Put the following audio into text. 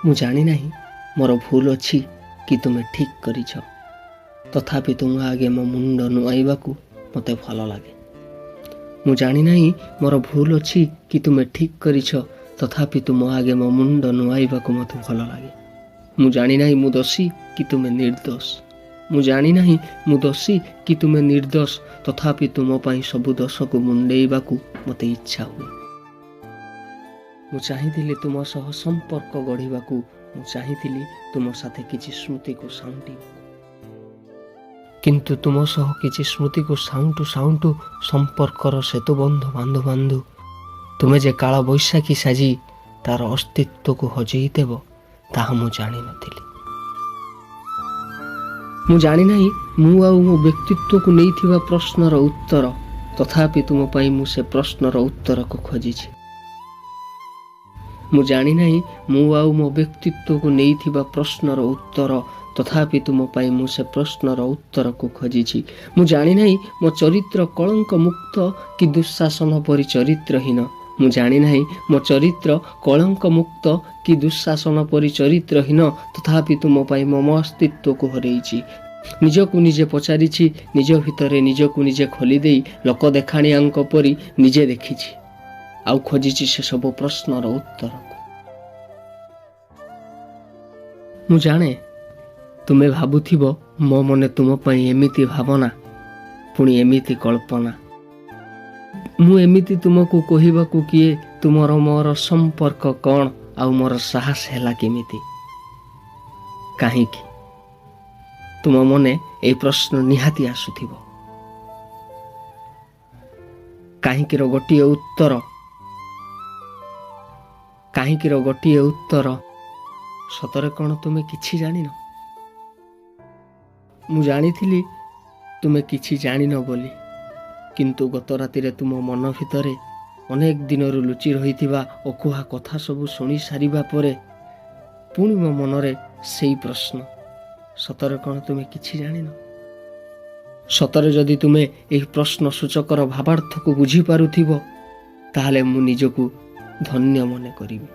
ମୁଁ ଜାଣି ନାହିଁ ମୋର ଭୁଲ ଅଛି କି ତୁମେ ଠିକ୍ କରିଛ, ତଥାପି ତୁମ ଆଗେ ମୋ ମୁଣ୍ଡ ନୁଆଇବାକୁ ମୋତେ ଭଲ ଲାଗେ। ମୁଁ ଜାଣି ନାହିଁ ମୋର ଭୁଲ ଅଛି କି ତୁମେ ଠିକ୍ କରିଛ, ତଥାପି ତୁମ ଆଗେ ମୋ ମୁଣ୍ଡ ନୁଆଇବାକୁ ମୋତେ ଭଲ ଲାଗେ। ମୁଁ ଜାଣି ନାହିଁ ମୁଁ ଦୋଷୀ କି ତୁମେ ନିର୍ଦ୍ଦୋଷ। ମୁଁ ଜାଣି ନାହିଁ ମୁଁ ଦୋଷୀ କି ତୁମେ ନିର୍ଦ୍ଦୋଷ, ତଥାପି ତୁମ ପାଇଁ ସବୁ ଦୋଷକୁ ମୁଣ୍ଡେଇବାକୁ ମୋତେ ଇଚ୍ଛା ହୁଏ। ମୁଁ ଚାହିଁଥିଲି ତୁମ ସହ ସମ୍ପର୍କ ଗଢ଼ିବାକୁ, ମୁଁ ଚାହିଁଥିଲି ତୁମ ସାଥେ କିଛି ସ୍ମୃତିକୁ ସାଉଁଟିବାକୁ, କିନ୍ତୁ ତୁମ ସହ କିଛି ସ୍ମୃତିକୁ ସାଉଁଟୁ ସାଉଁଟୁ ସମ୍ପର୍କର ସେତୁବନ୍ଧ ବାନ୍ଧୁ ବାନ୍ଧୁ ତୁମେ ଯେ କାଳ ବୈଶାଖୀ ସାଜି ତାର ଅସ୍ତିତ୍ୱକୁ ହଜେଇ ଦେବ, ତାହା ମୁଁ ଜାଣିନଥିଲି। ମୁଁ ଜାଣିନାହିଁ ମୁଁ ଆଉ ମୋ ବ୍ୟକ୍ତିତ୍ୱକୁ ନେଇଥିବା ପ୍ରଶ୍ନର ଉତ୍ତର, ତଥାପି ତୁମ ପାଇଁ ମୁଁ ସେ ପ୍ରଶ୍ନର ଉତ୍ତରକୁ ଖୋଜିଛି। ମୁଁ ଜାଣିନାହିଁ ମୁଁ ଆଉ ମୋ ବ୍ୟକ୍ତିତ୍ୱକୁ ନେଇଥିବା ପ୍ରଶ୍ନର ଉତ୍ତର, ତଥାପି ତୁମ ପାଇଁ ମୁଁ ସେ ପ୍ରଶ୍ନର ଉତ୍ତରକୁ ଖୋଜିଛି। ମୁଁ ଜାଣିନାହିଁ ମୋ ଚରିତ୍ର କଳଙ୍କ ମୁକ୍ତ କି ଦୁଃଶାସନ ପରି ଚରିତ୍ରହୀନ। ମୁଁ ଜାଣିନାହିଁ ମୋ ଚରିତ୍ର କଳଙ୍କ ମୁକ୍ତ କି ଦୁଃଶାସନ ପରି ଚରିତ୍ରହୀନ, ତଥାପି ତୁମ ପାଇଁ ମୋ ଅସ୍ତିତ୍ୱକୁ ହରେଇଛି। ନିଜକୁ ନିଜେ ପଚାରିଛି, ନିଜ ଭିତରେ ନିଜକୁ ନିଜେ ଖୋଲିଦେଇ ଲୋକ ଦେଖାଣିଆଙ୍କ ପରି ନିଜେ ଦେଖିଛି, ଆଉ ଖୋଜିଛି ସେସବୁ ପ୍ରଶ୍ନର ଉତ୍ତରକୁ। ମୁଁ ଜାଣେ ତୁମେ ଭାବୁଥିବ ମୋ ମନେ ତୁମ ପାଇଁ ଏମିତି ଭାବନା, ପୁଣି ଏମିତି କଳ୍ପନା। ମୁଁ ଏମିତି ତୁମକୁ କହିବାକୁ କିଏ ତୁମର ମୋର ସମ୍ପର୍କ କ'ଣ, ଆଉ ମୋର ସାହସ ହେଲା କେମିତି? କାହିଁକି? ତୁମ ମନେ ଏହି ପ୍ରଶ୍ନ ନିହାତି ଆସୁଥିବ। କାହିଁକିର ଗୋଟିଏ ଉତ୍ତର, ସତରେ କ'ଣ ତୁମେ କିଛି ଜାଣିନ? ମୁଁ ଜାଣିଥିଲି ତୁମେ କିଛି ଜାଣିନ ବୋଲି, କିନ୍ତୁ ଗତ ରାତିରେ ତୁମ ମନ ଭିତରେ ଅନେକ ଦିନରୁ ଲୁଚି ରହିଥିବା ଅକୁହା କଥା ସବୁ ଶୁଣି ସାରିବା ପରେ ପୁଣି ମୋ ମନରେ ସେଇ ପ୍ରଶ୍ନ, ସତରେ କ'ଣ ତୁମେ କିଛି ଜାଣିନ? ସତରେ ଯଦି ତୁମେ ଏହି ପ୍ରଶ୍ନ ସୂଚକର ଭାବାର୍ଥକୁ ବୁଝିପାରୁଥିବ, ତାହେଲେ ମୁଁ ନିଜକୁ ଧନ୍ୟ ମନେ କରିବି।